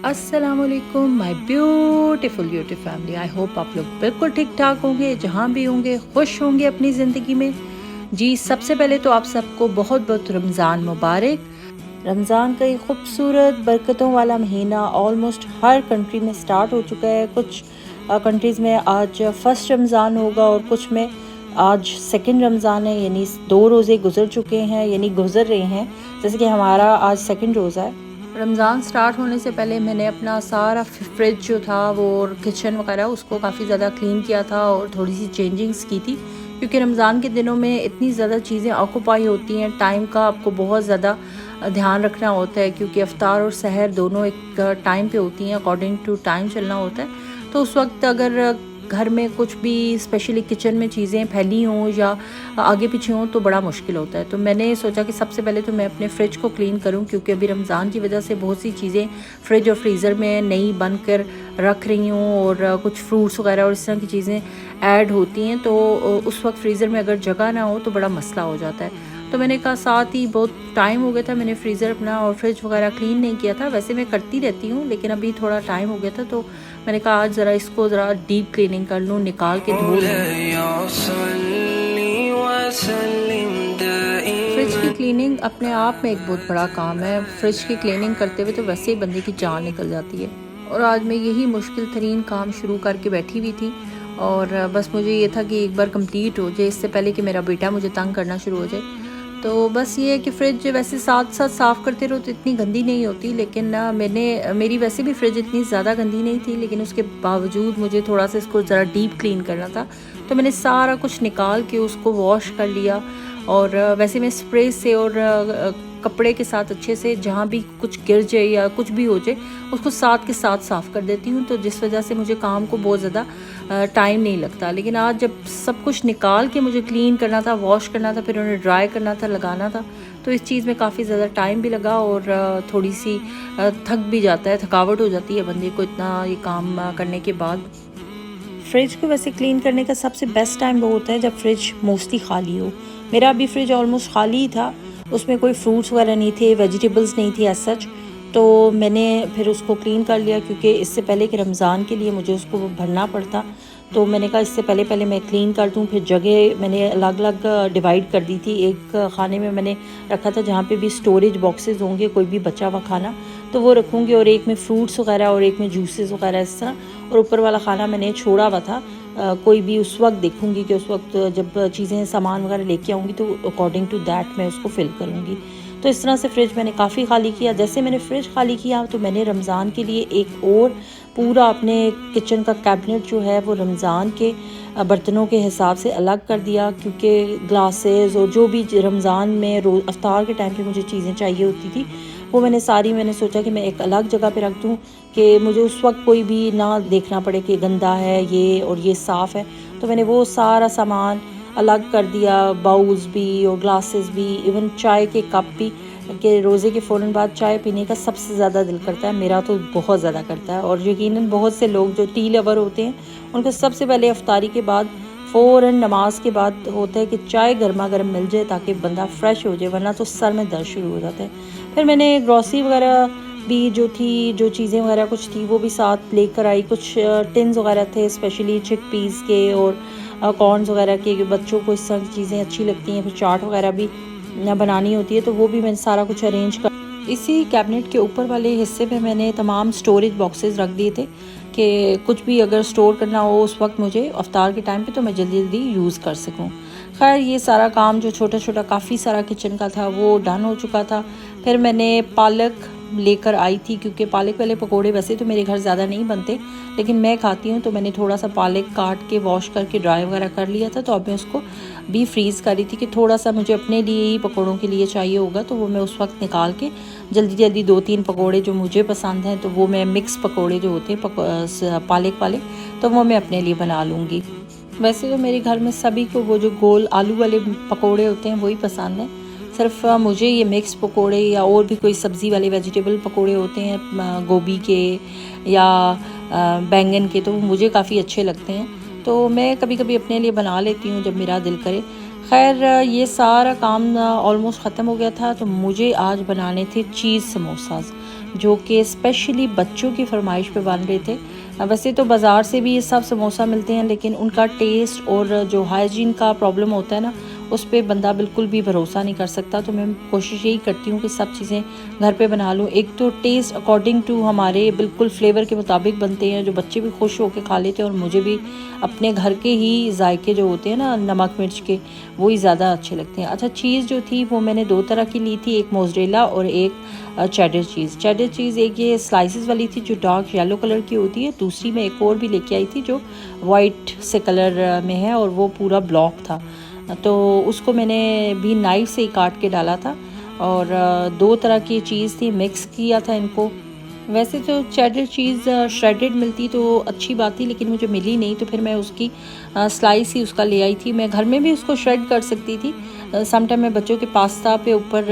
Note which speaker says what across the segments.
Speaker 1: अस्सलामुअलैकुम my beautiful YouTube family. I hope आप लोग बिल्कुल ठीक ठाक होंगे, जहाँ भी होंगे खुश होंगे अपनी ज़िंदगी में। जी सबसे पहले तो आप सबको बहुत बहुत रमज़ान मुबारक। रमज़ान का एक खूबसूरत बरकतों वाला महीना ऑलमोस्ट हर कंट्री में स्टार्ट हो चुका है। कुछ कंट्रीज़ में आज फर्स्ट रमज़ान होगा और कुछ में आज सेकंड रमज़ान है, यानी 2 रोज़े गुजर चुके हैं, यानी गुजर रहे हैं। जैसे कि हमारा आज सेकंड रोज़ा है। रमज़ान स्टार्ट होने से पहले मैंने अपना सारा फ्रिज जो था वो और किचन वगैरह उसको काफ़ी ज़्यादा क्लीन किया था और थोड़ी सी चेंजिंग्स की थी, क्योंकि रमज़ान के दिनों में इतनी ज़्यादा चीज़ें ऑक्यूपाई होती हैं, टाइम का आपको बहुत ज़्यादा ध्यान रखना होता है, क्योंकि इफ्तार और सहर दोनों एक टाइम पे होती हैं, अकॉर्डिंग टू टाइम चलना होता है। तो उस वक्त अगर घर में कुछ भी स्पेशली किचन में चीज़ें फैली हों या आगे पीछे हों तो बड़ा मुश्किल होता है। तो मैंने सोचा कि सबसे पहले तो मैं अपने फ्रिज को क्लीन करूं, क्योंकि अभी रमज़ान की वजह से बहुत सी चीज़ें फ्रिज और फ्रीज़र में नई बन कर रख रही हूँ और कुछ फ्रूट्स वगैरह और इस तरह की चीज़ें ऐड होती हैं। तो उस वक्त फ्रीज़र में अगर जगह ना हो तो बड़ा मसला हो जाता है। तो मैंने कहा, साथ ही बहुत टाइम हो गया था मैंने फ्रीज़र अपना और फ्रिज वगैरह क्लीन नहीं किया था। वैसे मैं करती रहती हूँ, लेकिन अभी थोड़ा टाइम हो गया था, तो मैंने कहा आज ज़रा इसको ज़रा डीप क्लीनिंग कर लूँ, निकाल के धो लूँ। फ्रिज की क्लीनिंग अपने आप में एक बहुत बड़ा काम है। फ्रिज की क्लीनिंग करते हुए तो वैसे ही बंदे की जान निकल जाती है, और आज मैं यही मुश्किल तरीन काम शुरू करके बैठी हुई थी। और बस मुझे ये था कि एक बार कंप्लीट हो जाए, इससे पहले कि मेरा बेटा मुझे तंग करना शुरू हो जाए। तो बस ये है कि फ्रिज वैसे साथ साथ साफ़ करते रहो तो इतनी गंदी नहीं होती, लेकिन ना मेरी वैसे भी फ्रिज इतनी ज़्यादा गंदी नहीं थी, लेकिन उसके बावजूद मुझे थोड़ा सा इसको ज़रा डीप क्लीन करना था। तो मैंने सारा कुछ निकाल के उसको वॉश कर लिया, और वैसे मैं स्प्रे से और कपड़े के साथ अच्छे से जहाँ भी कुछ गिर जाए या कुछ भी हो जाए उसको साथ के साथ साफ़ कर देती हूँ, तो जिस वजह से मुझे काम को बहुत ज़्यादा टाइम नहीं लगता। लेकिन आज जब सब कुछ निकाल के मुझे क्लीन करना था, वॉश करना था, फिर उन्हें ड्राई करना था, लगाना था, तो इस चीज़ में काफ़ी ज़्यादा टाइम भी लगा और थोड़ी सी थक भी जाता है, थकावट हो जाती है बंदे को इतना ये काम करने के बाद। फ्रिज को वैसे क्लीन करने का सबसे बेस्ट टाइम वो होता है जब फ्रिज मोस्टली खाली हो। मेरा अभी फ्रिज ऑलमोस्ट खाली ही था, उसमें कोई फ्रूट्स वगैरह नहीं थे, वेजिटेबल्स नहीं थी एज सच। तो मैंने फिर उसको क्लीन कर लिया, क्योंकि इससे पहले कि रमज़ान के लिए मुझे उसको भरना पड़ता। तो मैंने कहा इससे पहले पहले मैं क्लीन कर दूं। फिर जगह मैंने अलग अलग डिवाइड कर दी थी। एक खाने में मैंने रखा था जहाँ पे भी स्टोरेज बॉक्सेस होंगे, कोई भी बचा हुआ खाना तो वो रखूँगी, और एक में फ्रूट्स वगैरह और एक में जूसेस वगैरह इस तरह। और ऊपर वाला खाना मैंने छोड़ा हुआ था, कोई भी उस वक्त देखूँगी कि उस वक्त जब चीज़ें सामान वगैरह लेके आऊँगी तो अकॉर्डिंग टू दैट मैं उसको फ़िल करूँगी। तो इस तरह से फ्रिज मैंने काफ़ी खाली किया। जैसे मैंने फ्रिज खाली किया तो मैंने रमज़ान के लिए एक और पूरा अपने किचन का कैबिनेट जो है वो रमज़ान के बर्तनों के हिसाब से अलग कर दिया, क्योंकि ग्लासेस और जो भी रमज़ान में रोज़ अफ्तार के टाइम पे मुझे चीज़ें चाहिए होती थी वो मैंने सोचा कि मैं एक अलग जगह पे रख दूँ, कि मुझे उस वक्त कोई भी ना देखना पड़े कि गंदा है ये और ये साफ़ है। तो मैंने वो सारा सामान अलग कर दिया, बाउल्स भी और ग्लासेस भी, इवन चाय के कप भी, कि रोज़े के फ़ौरन बाद चाय पीने का सबसे ज़्यादा दिल करता है, मेरा तो बहुत ज़्यादा करता है। और यकीनन बहुत से लोग जो टी लवर होते हैं उनको सबसे पहले अफ्तारी के बाद फ़ौरन नमाज के बाद होता है कि चाय गर्मा गर्म मिल जाए ताकि बंदा फ्रेश हो जाए, वरना तो सर में दर्द शुरू हो जाता है। फिर मैंने ग्रॉसरी वगैरह भी जो थी, जो चीज़ें वगैरह कुछ थी वो भी साथ लेकर आई। कुछ टिन्स वगैरह थे स्पेशली चिक पीस के और कॉर्नस वगैरह के, बच्चों को इस तरह की चीज़ें अच्छी लगती हैं। फिर चाट वगैरह भी बनानी होती है, तो वो भी मैंने सारा कुछ अरेंज कर। इसी कैबिनेट के ऊपर वाले हिस्से पे मैंने तमाम स्टोरेज बॉक्सेस रख दिए थे, कि कुछ भी अगर स्टोर करना हो उस वक्त मुझे अफ्तार के टाइम पे तो मैं जल्दी जल्दी यूज़ कर सकूं। खैर ये सारा काम जो छोटा छोटा काफ़ी सारा किचन का था वो डन हो चुका था। फिर मैंने पालक लेकर आई थी, क्योंकि पालक वाले पकोड़े वैसे तो मेरे घर ज़्यादा नहीं बनते, लेकिन मैं खाती हूँ, तो मैंने थोड़ा सा पालक काट के वॉश करके ड्राई वगैरह कर लिया था। तो अब मैं उसको भी फ्रीज़ कर रही थी कि थोड़ा सा मुझे अपने लिए ही पकोड़ों के लिए चाहिए होगा, तो वो मैं उस वक्त निकाल के जल्दी जल्दी 2-3 पकोड़े जो मुझे पसंद हैं, तो वो मैं मिक्स पकोड़े जो होते हैं पालक वाले, तो वो मैं अपने लिए बना लूँगी। वैसे तो मेरे घर में सभी को वो जो गोल आलू वाले पकोड़े होते हैं वही पसंद हैं। सिर्फ मुझे ये मिक्स पकोड़े या और भी कोई सब्ज़ी वाले वेजिटेबल पकोड़े होते हैं गोभी के या बैंगन के, तो वो मुझे काफ़ी अच्छे लगते हैं, तो मैं कभी कभी अपने लिए बना लेती हूँ जब मेरा दिल करे। खैर ये सारा काम ऑलमोस्ट ख़त्म हो गया था, तो मुझे आज बनाने थे चीज़ समोसाज। जो कि स्पेशली बच्चों की फरमाइश पे बन रहे थे। वैसे तो बाज़ार से भी ये सब समोसा मिलते हैं, लेकिन उनका टेस्ट और जो हाइजीन का प्रॉब्लम होता है ना, उस पर बंदा बिल्कुल भी भरोसा नहीं कर सकता। तो मैं कोशिश यही करती हूँ कि सब चीज़ें घर पे बना लूँ। एक तो टेस्ट अकॉर्डिंग टू हमारे बिल्कुल फ्लेवर के मुताबिक बनते हैं, जो बच्चे भी खुश होकर खा लेते हैं, और मुझे भी अपने घर के ही जायके जो होते हैं ना नमक मिर्च के, वो ही ज़्यादा अच्छे लगते हैं। अच्छा, चीज़ जो थी वो मैंने 2 तरह की ली थी, एक मोज़रेला और एक चेडर चीज़। चेडर चीज़ एक ये स्लाइसेस वाली थी जो डार्क येलो कलर की होती है, दूसरी मैं एक और भी लेके आई थी जो वाइट से कलर में है और वो पूरा ब्लॉक था। तो उसको मैंने भी नाइफ से ही काट के डाला था, और 2 तरह की चीज़ थी, मिक्स किया था इनको। वैसे तो चेडर चीज़ श्रेडेड मिलती तो अच्छी बात थी, लेकिन मुझे मिली नहीं, तो फिर मैं उसकी स्लाइस ही उसका ले आई थी। मैं घर में भी उसको श्रेड कर सकती थी। सम टाइम मैं बच्चों के पास्ता पे ऊपर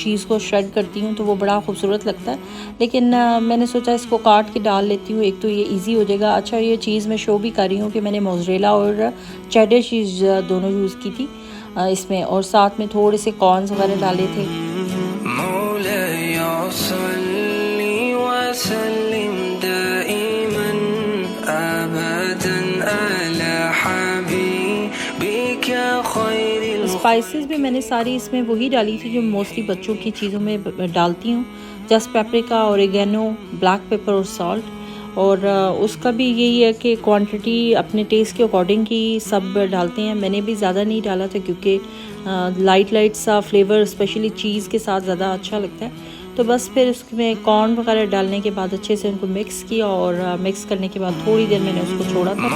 Speaker 1: चीज़ को श्रेड करती हूँ तो वो बड़ा खूबसूरत लगता है, लेकिन मैंने सोचा इसको काट के डाल लेती हूँ, एक तो ये इजी हो जाएगा। अच्छा, ये चीज़ मैं शो भी कर रही हूँ कि मैंने मोज़रेला और चेडर चीज़ दोनों यूज़ की थी इसमें, और साथ में थोड़े से कॉर्न्स वगैरह डाले थे। स्पाइसेस भी मैंने सारी इसमें वही डाली थी जो मोस्टली बच्चों की चीज़ों में डालती हूँ, just paprika, oregano, black pepper और सॉल्ट। और उसका भी यही है कि क्वांटिटी अपने टेस्ट के अकॉर्डिंग ही सब डालते हैं। मैंने भी ज़्यादा नहीं डाला था क्योंकि लाइट सा फ्लेवर स्पेशली चीज़ के साथ ज़्यादा अच्छा लगता है। तो बस फिर उसमें कॉर्न वगैरह डालने के बाद अच्छे से उनको मिक्स किया, और मिक्स करने के बाद थोड़ी देर मैंने उसको छोड़ा था।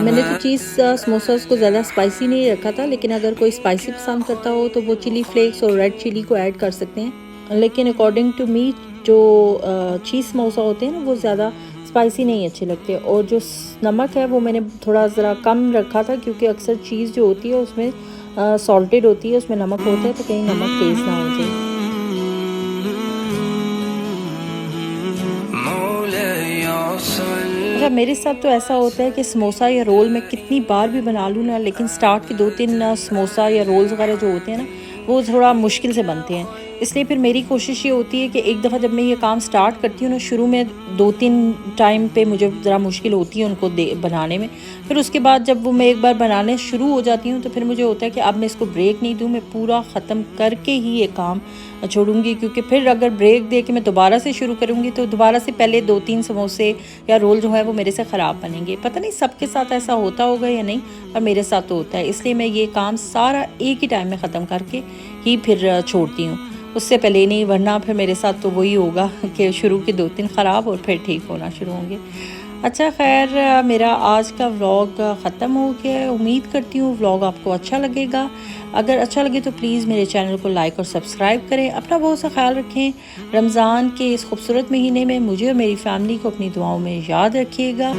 Speaker 1: मैंने तो चीज़ समोसा को ज़्यादा स्पाइसी नहीं रखा था, लेकिन अगर कोई स्पाइसी पसंद करता हो तो वो चिली फ्लेक्स और रेड चिली को ऐड कर सकते हैं। लेकिन अकॉर्डिंग टू मी जो चीज़ समोसा होते हैं ना वो ज़्यादा स्पाइसी नहीं अच्छे लगते। और जो नमक है वो मैंने थोड़ा ज़रा कम रखा था, क्योंकि अक्सर चीज़ जो होती है उसमें सॉल्टेड होती है, उसमें नमक होता है, तो कहीं नमक तेज़ ना हो जाए। अच्छा, मेरे साथ तो ऐसा होता है कि समोसा या रोल मैं कितनी बार भी बना लूँ ना, लेकिन स्टार्ट के 2-3 समोसा या रोल्स वगैरह जो होते हैं ना वो थोड़ा मुश्किल से बनते हैं। इसलिए फिर मेरी कोशिश ये होती है कि एक दफ़ा जब मैं ये काम स्टार्ट करती हूँ ना, शुरू में 2-3 टाइम पे मुझे ज़रा मुश्किल होती है उनको बनाने में। फिर उसके बाद जब वो मैं एक बार बनाने शुरू हो जाती हूँ तो फिर मुझे होता है कि अब मैं इसको ब्रेक नहीं दूँ, मैं पूरा ख़त्म करके ही ये काम छोड़ूंगी। क्योंकि फिर अगर ब्रेक दे के मैं दोबारा से शुरू करूँगी तो दोबारा से पहले 2-3 समोसे या रोल जो है वो मेरे से ख़राब बनेंगे। पता नहीं सबके साथ ऐसा होता होगा या नहीं, पर मेरे साथ तो होता है। इसलिए मैं ये काम सारा एक ही टाइम में ख़त्म करके ही फिर छोड़ती हूँ, उससे पहले नहीं, वरना फिर मेरे साथ तो वही होगा कि शुरू के 2-3 ख़राब और फिर ठीक होना शुरू होंगे। अच्छा, खैर मेरा आज का व्लॉग ख़त्म हो गया है। उम्मीद करती हूँ व्लॉग आपको अच्छा लगेगा। अगर अच्छा लगे तो प्लीज़ मेरे चैनल को लाइक और सब्सक्राइब करें। अपना बहुत सा ख्याल रखें। रमज़ान के इस खूबसूरत महीने में मुझे और मेरी फैमिली को अपनी दुआओं में याद रखिएगा।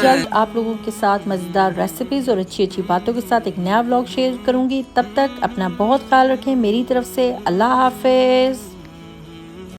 Speaker 1: जल्द आप लोगों के साथ मज़ेदार रेसिपीज़ और अच्छी अच्छी बातों के साथ एक नया व्लॉग शेयर करूँगी। तब तक अपना बहुत ख्याल रखें। मेरी तरफ से अल्लाह हाफ़िज़।